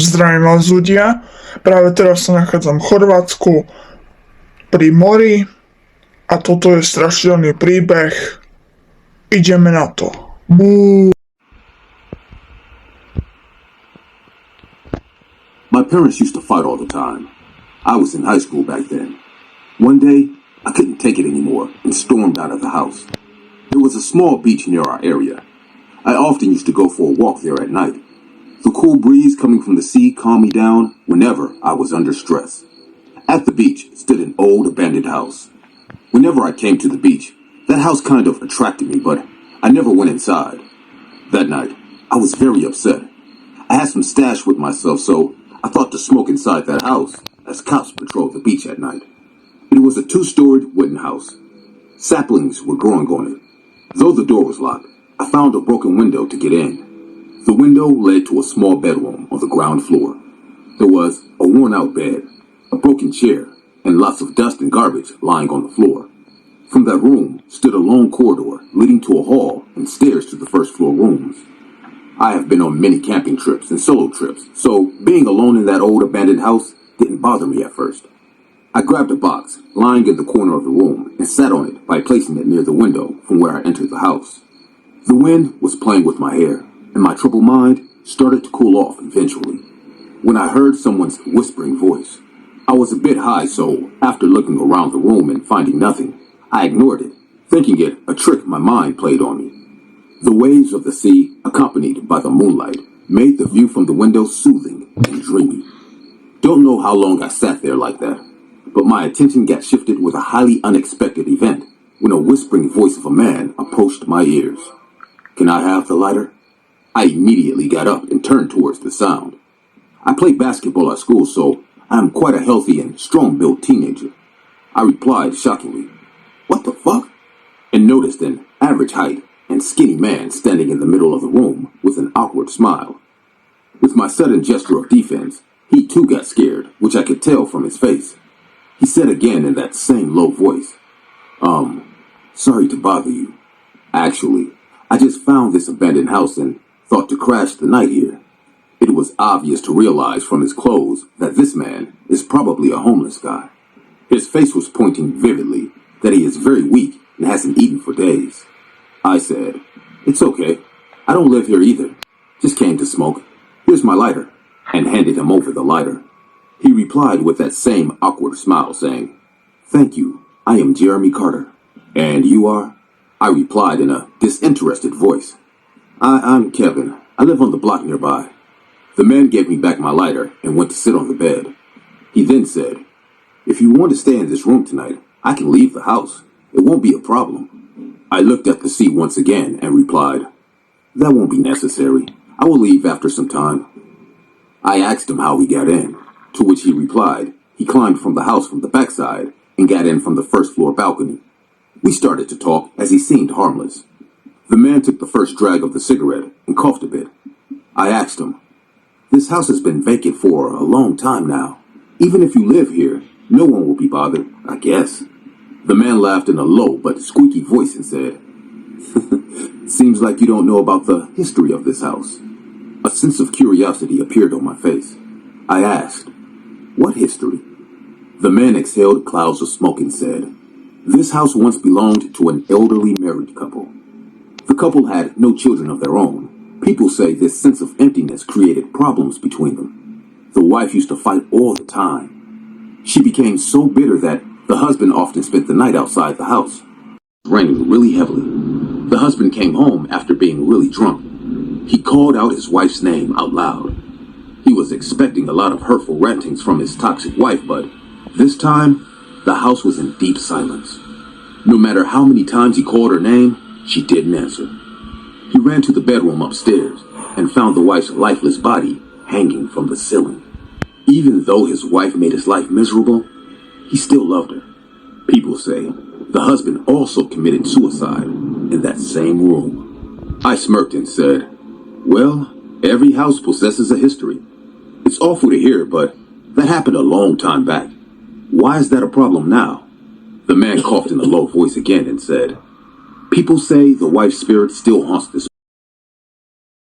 Zdravím vás, ľudia. Práve teraz sa nachádzam v Chorvátsku pri mori a toto je strašidelný príbeh. Ideme na to. Bú. My parents used to fight all the time. I was in high school back then. One day, I couldn't take it anymore and stormed out of the house. There was a small beach near our area. I often used to go for a walk there at night. The cool breeze coming from the sea calmed me down whenever I was under stress. At the beach stood an old abandoned house. Whenever I came to the beach, that house kind of attracted me, but I never went inside. That night, I was very upset. I had some stash with myself, so I thought to smoke inside that house as cops patrolled the beach at night. It was a 2-storied wooden house. Saplings were growing on it. Though the door was locked, I found a broken window to get in. The window led to a small bedroom on the ground floor. There was a worn-out bed, a broken chair, and lots of dust and garbage lying on the floor. From that room stood a long corridor leading to a hall and stairs to the first-floor rooms. I have been on many camping trips and solo trips, so being alone in that old abandoned house didn't bother me at first. I grabbed a box lying in the corner of the room and sat on it by placing it near the window from where I entered the house. The wind was playing with my hair, and my troubled mind started to cool off eventually, when I heard someone's whispering voice. I was a bit high, so after looking around the room and finding nothing, I ignored it, thinking it a trick my mind played on me. The waves of the sea, accompanied by the moonlight, made the view from the window soothing and dreamy. Don't know how long I sat there like that, but my attention got shifted with a highly unexpected event when a whispering voice of a man approached my ears. "Can I have the lighter?" I immediately got up and turned towards the sound. I played basketball at school, so I am quite a healthy and strong-built teenager. I replied shockingly, "What the fuck?" and noticed an average height and skinny man standing in the middle of the room with an awkward smile. With my sudden gesture of defense, he too got scared, which I could tell from his face. He said again in that same low voice, sorry to bother you. Actually, I just found this abandoned house and thought to crash the night here." It was obvious to realize from his clothes that this man is probably a homeless guy. His face was pointing vividly that he is very weak and hasn't eaten for days. I said, "It's okay. I don't live here either. Just came to smoke. Here's my lighter," and handed him over the lighter. He replied with that same awkward smile, saying, "Thank you. I am Jeremy Carter." "And you are?" I replied in a disinterested voice. I'm Kevin. I live on the block nearby." The man gave me back my lighter and went to sit on the bed. He then said, "If you want to stay in this room tonight, I can leave the house. It won't be a problem." I looked at the sea once again and replied, "That won't be necessary. I will leave after some time." I asked him how he got in, to which he replied he climbed from the house from the backside and got in from the first-floor balcony. We started to talk as he seemed harmless. The man took the first drag of the cigarette and coughed a bit. I asked him, "This house has been vacant for a long time now. Even if you live here, no one will be bothered, I guess." The man laughed in a low but squeaky voice and said, "Seems like you don't know about the history of this house." A sense of curiosity appeared on my face. I asked, "What history?" The man exhaled clouds of smoke and said, "This house once belonged to an elderly married couple. The couple had no children of their own. People say this sense of emptiness created problems between them. The wife used to fight all the time. She became so bitter that the husband often spent the night outside the house. It was raining really heavily. The husband came home after being really drunk. He called out his wife's name out loud. He was expecting a lot of hurtful rantings from his toxic wife, but this time, the house was in deep silence. No matter how many times he called her name, she didn't answer. He ran to the bedroom upstairs and found the wife's lifeless body hanging from the ceiling. Even though his wife made his life miserable, he still loved her. People say the husband also committed suicide in that same room." I smirked and said, "Well, every house possesses a history. It's awful to hear, but that happened a long time back. Why is that a problem now?" The man coughed in a low voice again and said, "People say the wife's spirit still haunts this